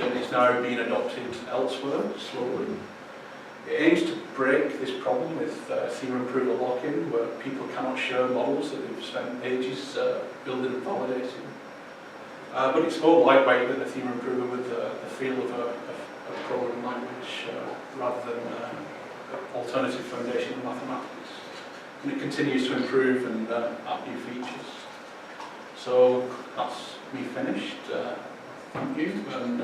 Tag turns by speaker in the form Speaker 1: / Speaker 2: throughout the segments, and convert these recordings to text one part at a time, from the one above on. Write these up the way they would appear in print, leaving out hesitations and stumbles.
Speaker 1: and it's now being adopted elsewhere slowly. It aims to break this problem with theorem prover lock-in, where people cannot share models that they've spent ages building and validating. But it's more lightweight than a theorem prover with the feel of a programming language rather than alternative foundation in mathematics. And it continues to improve and add new features. So that's me finished. Thank you. And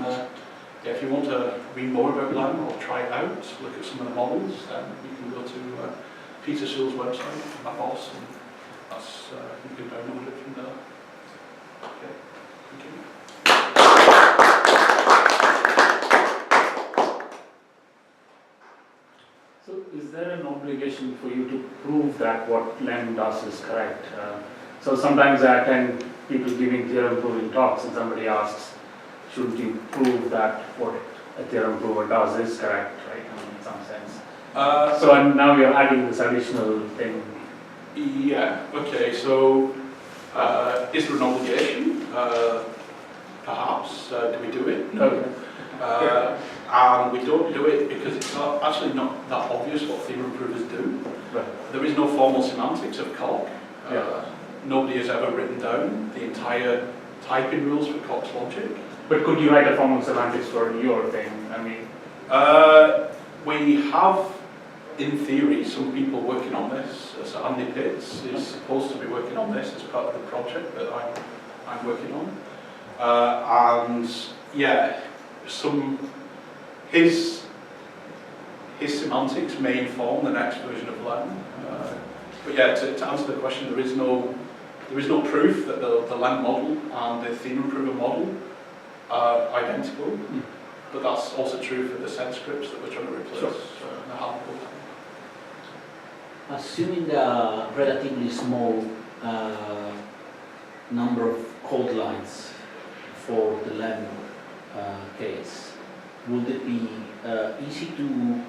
Speaker 1: yeah, if you want to read more about LAM or try it out, look at some of the models, then you can go to Peter Sewell's website, my boss, and that's you can download it from there. Okay, thank you.
Speaker 2: So is there an obligation for you to prove that what LEM does is correct? So sometimes I attend people giving theorem proving talks and somebody asks, shouldn't you prove that what a theorem prover does is correct, right? I mean, in some sense. So and now you're adding this additional thing.
Speaker 1: Yeah, okay, so is there an obligation? Perhaps. Do we do it? No.
Speaker 2: Okay.
Speaker 1: And we don't do it because it's actually not that obvious what theorem provers do.
Speaker 2: Right.
Speaker 1: There is no formal semantics of Coq.
Speaker 2: Yeah.
Speaker 1: Nobody has ever written down the entire typing rules for Coq's logic.
Speaker 2: But could you write a formal semantics for your thing? I mean,
Speaker 1: we have, in theory, some people working on this. So Andy Pitts is supposed to be working on this as part of the project that I'm working on. And yeah, his semantics may inform the next version of LEM. But yeah, to answer the question, there is no proof that the LEM model and the theorem prover model are identical. But that's also true for the set scripts that we're trying to replace.
Speaker 2: Sure.
Speaker 1: In the handbook.
Speaker 3: Assuming a relatively small number of code lines for the LEM case, would it be easy to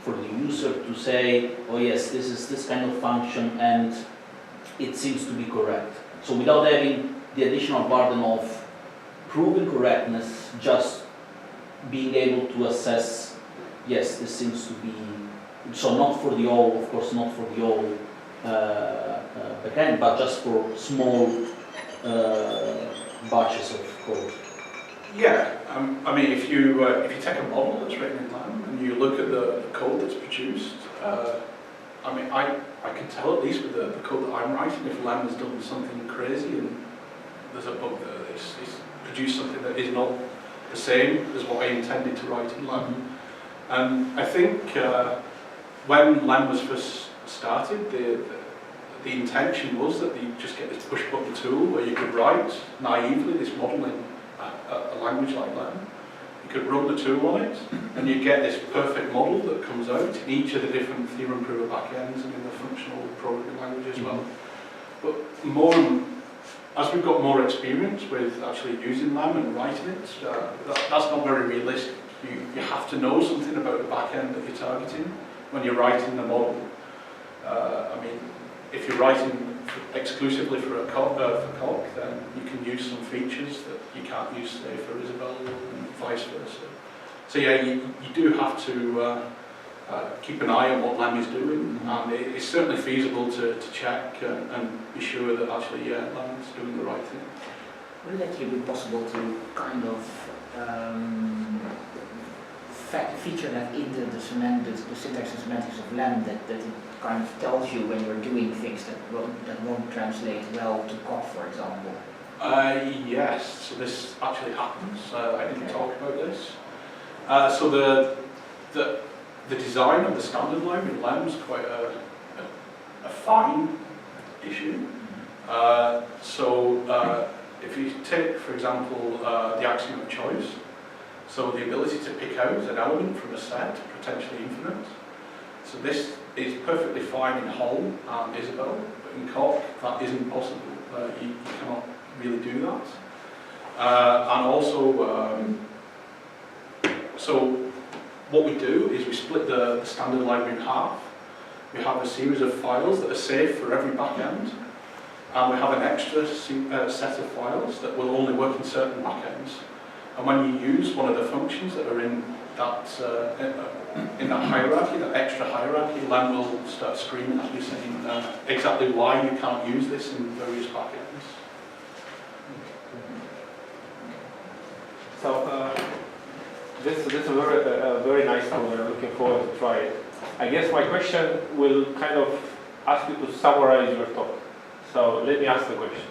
Speaker 3: for the user to say, oh yes, this is this kind of function and it seems to be correct? So without having the additional burden of proving correctness, just being able to assess, yes, this seems to be, so not for the whole, of course not for the whole backend, but just for small batches of code.
Speaker 1: Yeah, I mean, if you take a model that's written in LAM and you look at the code that's produced, I mean, I can tell at least with the code that I'm writing if LAM has done something crazy and there's a bug there. It's produced something that is not the same as what I intended to write in LAM. And I think when LAM was first started, the intention was that you just get this push button tool where you could write naively this model in a language like LAM. You could run the tool on it and you get this perfect model that comes out in each of the different theorem prover backends and in the functional programming language as well. But as we've got more experience with actually using LAM and writing it, that's not very realistic. You have to know something about the backend that you're targeting when you're writing the model. I mean, if you're writing exclusively for Coq, then you can use some features that you can't use, say, for Isabelle and vice versa. So yeah, you do have to keep an eye on what LAM is doing, and it's certainly feasible to check and be sure that actually, yeah, LAM is doing the right thing.
Speaker 4: Would it actually be possible to kind of feature that into the syntax and semantics of LAM, that it kind of tells you when you're doing things that won't translate well to Coq, for example?
Speaker 1: Yes, so this actually happens. I didn't talk about this. So the design of the standard library in LAM is quite a fine issue. If you take, for example, the axiom of choice, so the ability to pick out an element from a set, potentially infinite. So this is perfectly fine in Hull and Isabelle, but in Coq that isn't possible. You cannot really do that. And also, so what we do is we split the standard library in half. We have a series of files that are safe for every backend, and we have an extra set of files that will only work in certain backends. And when you use one of the functions that are in that hierarchy, that extra hierarchy, Len will start screaming at you saying exactly why you can't use this in various backends.
Speaker 5: So this is a very nice tool. I'm looking forward to try it. I guess my question will kind of ask you to summarize your talk. So let me ask the question.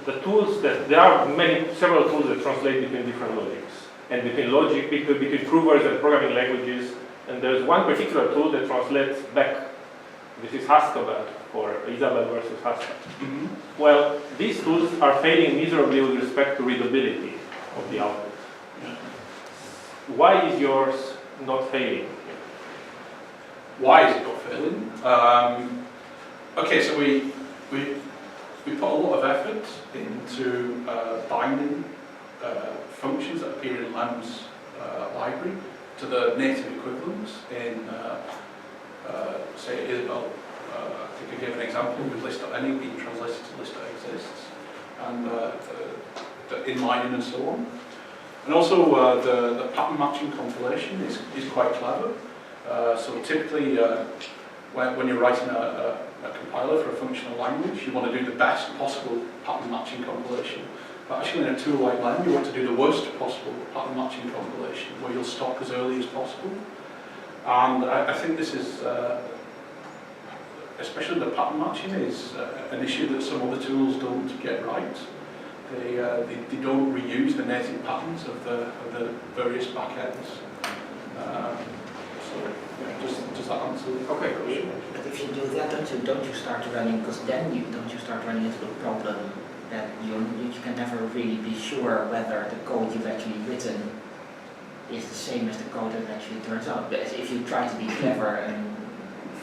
Speaker 5: The tools that there are several tools that translate between different logics and between provers and programming languages. And there's one particular tool that translates back. This is Haskell for Isabel versus Haskell. Well, these tools are failing miserably with respect to readability of the output. Why is yours not failing?
Speaker 1: Why is it not failing? Okay, so we put a lot of effort into binding functions that appear in Len's library to the native equivalents in, say, Isabel. I think I gave an example with list.any being translated to list.exists, and the inlining and so on. And also the pattern matching compilation is quite clever. So typically, when you're writing a compiler for a functional language, you want to do the best possible pattern matching compilation. But actually in a tool like Len, you want to do the worst possible pattern matching compilation, where you'll stop as early as possible. And I think this is, especially the pattern matching, is an issue that some other tools don't get right. They don't reuse the native patterns of the various backends. So, yeah, does that answer the question?
Speaker 4: But if you do that, don't you start running? Because then don't you start running into the problem that you can never really be sure whether the code you've actually written is the same as the code that actually turns out. But if you try to be clever and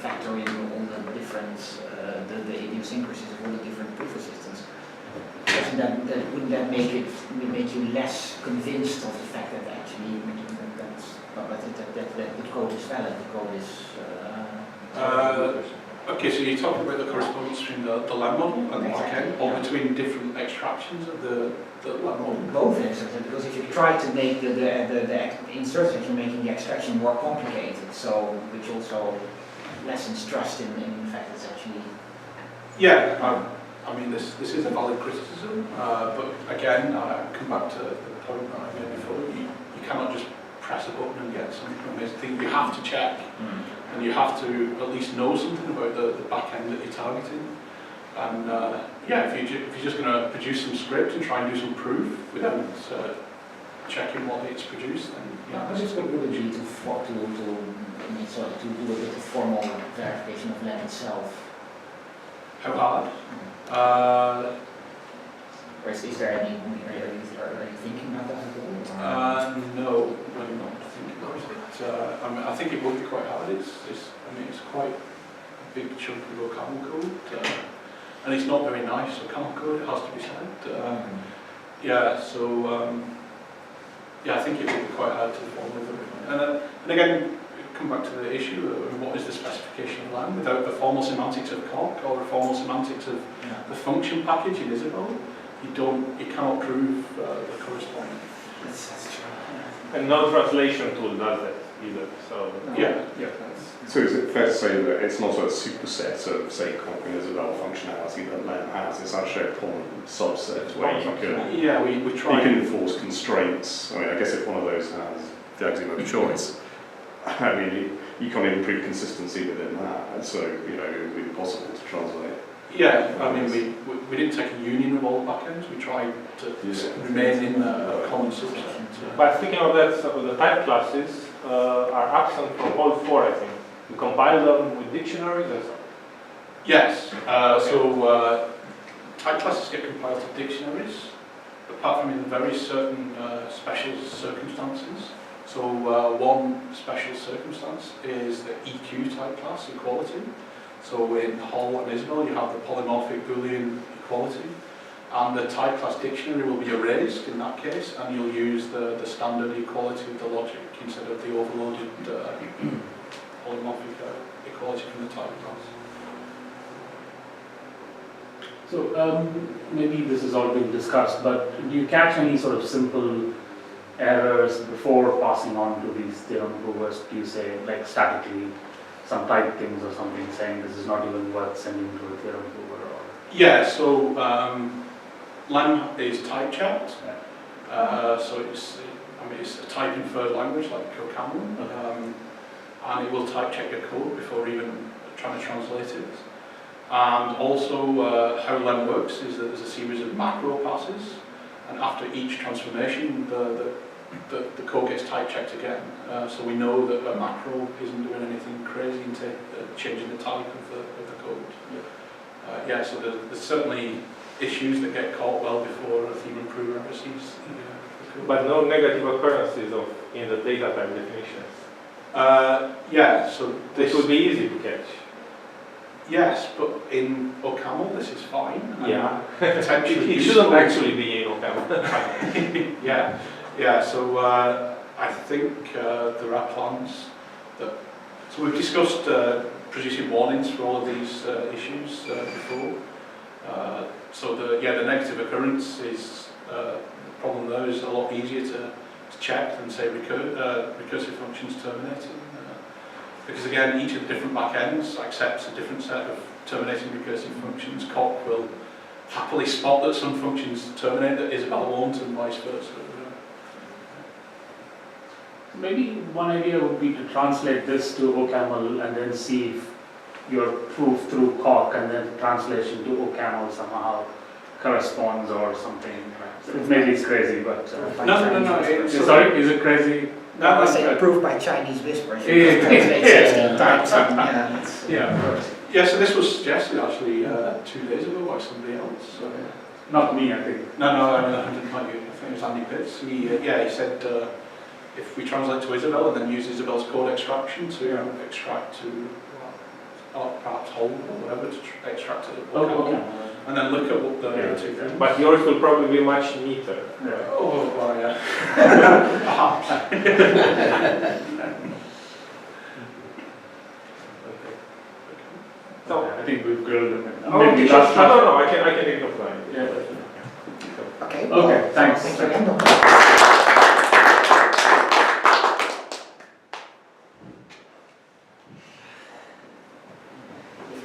Speaker 4: factor in all the different the idiosyncrasies of all the different proof systems, wouldn't that make you less convinced of the fact that actually that the code is valid, the code is...
Speaker 1: Okay, so you're talking about the correspondence between the Len model and the backend, or between different extractions of the Len model?
Speaker 4: Both instances, because if you try to make the insertion, you're making the extraction more complicated, so which also lessens trust in the fact it's actually...
Speaker 1: Yeah, I mean this is a valid criticism, but again, I come back to the point that I made before. You cannot just press a button and get something from this thing. You have to check, and you have to at least know something about the back end that you're targeting. And yeah, if you're just going to produce some script and try and do some proof without checking what it's produced, then yeah.
Speaker 4: This would really be to do a bit of formal verification of Len itself.
Speaker 1: How hard?
Speaker 4: Or is there any? Are you thinking about that at all?
Speaker 1: No, I'm not thinking about it. I mean, I think it would be quite hard. It's quite a big chunk of your camel code, and it's not very nice. So camel code, it has to be said. Yeah, so yeah, I think it would be quite hard to follow everything. And again, come back to the issue of what is the specification of Len without the formal semantics of coq or the formal semantics of the function package in Isabel. You cannot prove the corresponding.
Speaker 4: That's true.
Speaker 5: And no translation tool does that either. So
Speaker 1: yeah.
Speaker 6: So is it fair to say that it's not a superset of, say, coq and Isabel functionality that Len has? It's actually a common subset where you can.
Speaker 1: Yeah, we try.
Speaker 6: You can enforce constraints. I mean, I guess if one of those has the axiom of choice, I mean, you can't even prove consistency within that. So it would be impossible to translate.
Speaker 1: Yeah, I mean, we didn't take a union of all backends. We tried to remain in a common subset.
Speaker 5: But speaking of that, so the type classes are absent from all four, I think. You compile them with dictionaries and so on.
Speaker 1: Yes, so type classes get compiled to dictionaries, apart from in very certain special circumstances. So one special circumstance is the EQ type class, equality. So in Hall and Isabel you have the polymorphic Boolean equality, and the type class dictionary will be erased in that case, and you'll use the standard equality of the logic instead of the overloaded polymorphic equality from the type class.
Speaker 2: So maybe this has all been discussed, but do you catch any sort of simple errors before passing on to these theorem provers? Do you say, like statically, some type things or something saying this is not even worth sending to a theorem prover? Or
Speaker 1: Yeah, so Lem is type checked. So it's a type inferred language like ToCAI, and it will type check your code before even trying to translate it. And also how Lem works is that there's a series of macro passes, and after each transformation the code gets type checked again. So we know that a macro isn't doing anything crazy into changing the type of the code. Yeah, so there's certainly issues that get caught well before a theorem prover ever sees the code.
Speaker 5: But no negative occurrences in the data type definitions.
Speaker 1: Yeah, so
Speaker 5: This would be easy to catch.
Speaker 1: yes, but in OCaml this is fine. and
Speaker 5: Yeah.
Speaker 1: potentially
Speaker 5: It
Speaker 1: useful.
Speaker 5: shouldn't actually be in OCaml.
Speaker 1: Yeah. So I think there are plans that. So we've discussed producing warnings for all of these issues before. So the negative occurrence is the problem there is a lot easier to check than say recursive functions terminating. Because again, each of the different backends accepts a different set of terminating recursive functions. Coq will happily spot that some functions terminate that Isabella won't, and vice versa.
Speaker 2: maybe one idea would be to translate this to OCaml and then see if your proof through Coq and then translation to OCaml somehow corresponds or something. Maybe it's crazy, but
Speaker 1: No.
Speaker 2: sorry, is it crazy?
Speaker 4: I would say approved by Chinese whispers.
Speaker 1: Yeah, so this was suggested actually 2 days ago by somebody else.
Speaker 2: Not me, I think.
Speaker 1: No, I didn't like you. I think it was Andy Pitts. He said if we translate to Isabel and then use Isabel's code extraction to extract to perhaps hold or whatever to extract it, and then look at what the two things.
Speaker 5: But yours will probably be much neater.
Speaker 1: Oh, well, yeah. Perhaps.
Speaker 5: So,
Speaker 2: I think we've grilled them.
Speaker 5: okay, sure. No, I can take it offline.
Speaker 2: Yeah.
Speaker 4: Okay.
Speaker 2: Okay, thanks.
Speaker 4: Thanks again.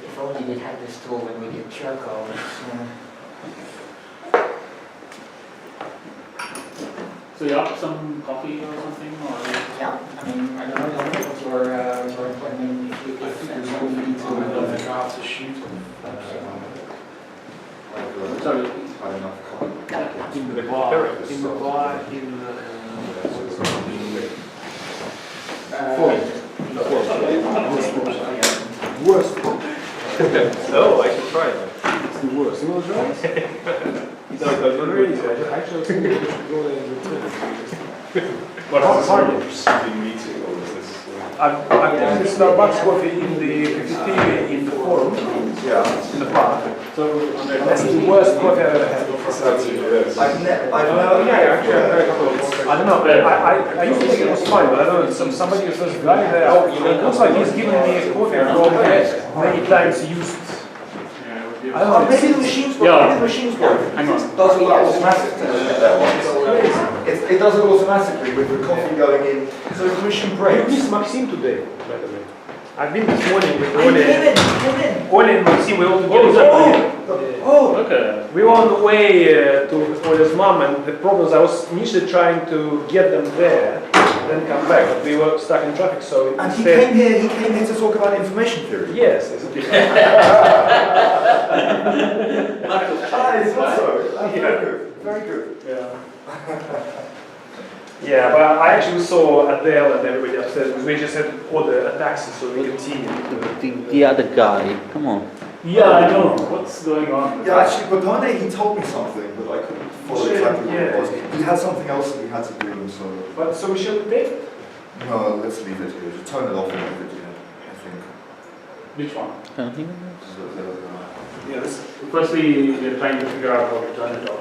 Speaker 4: If only we had this tool when we did Charcoal.
Speaker 2: So you have some coffee or something, or?
Speaker 4: Yeah, I mean, I don't know what your appointment, if and so we need to.
Speaker 1: Draft to shoot.
Speaker 2: Sorry.
Speaker 5: In the bar. In the bar.
Speaker 7: Worst.
Speaker 5: Oh, I should try that.
Speaker 7: It's the worst. You know what it is? It's very easy. I actually think we should go there and return.
Speaker 6: What's this meeting or is this?
Speaker 7: I've taken the Starbucks coffee in the cafeteria in the forum, in the park. So that's the worst coffee I've ever had.
Speaker 8: I've never.
Speaker 7: I don't know, but I used to think it was fine, but I don't know, somebody was this guy there, it looks like he's giving me a coffee from many times used. I don't know.
Speaker 8: Maybe the machines work.
Speaker 2: Yeah.
Speaker 8: Maybe the machines work.
Speaker 2: Hang on.
Speaker 8: It does it automatically. It does it automatically with the coffee going in. So if the machine
Speaker 7: I
Speaker 8: breaks.
Speaker 7: missed Maxime today, by the way. I've been this morning with
Speaker 8: He came in.
Speaker 7: Ole and Maxime, we all together.
Speaker 8: Oh!
Speaker 2: Okay.
Speaker 7: We were on the way to Ole's mom, and the problem is I was initially trying to get them there, then come back, but we were stuck in traffic, so
Speaker 8: And he
Speaker 7: instead...
Speaker 8: came here to talk about information theory.
Speaker 7: Yes, it's
Speaker 8: It's also. That's
Speaker 7: Yeah.
Speaker 8: very good. Very good.
Speaker 7: Yeah. Yeah, but I actually saw Adele and everybody upstairs, because we just had order a taxi so we continue.
Speaker 3: The other guy, come on.
Speaker 2: Yeah, I know. What's going on?
Speaker 8: Yeah, actually, Bodone, he told me something, but I couldn't follow exactly what it was.
Speaker 7: Yeah.
Speaker 8: He had something else that he had to do, and so.
Speaker 7: But so we should take?
Speaker 8: No, let's leave it here. Just turn it off and leave it here, I think.
Speaker 2: Which one?
Speaker 8: So,
Speaker 7: Yes.
Speaker 2: Firstly, we're trying to figure out how to turn it off.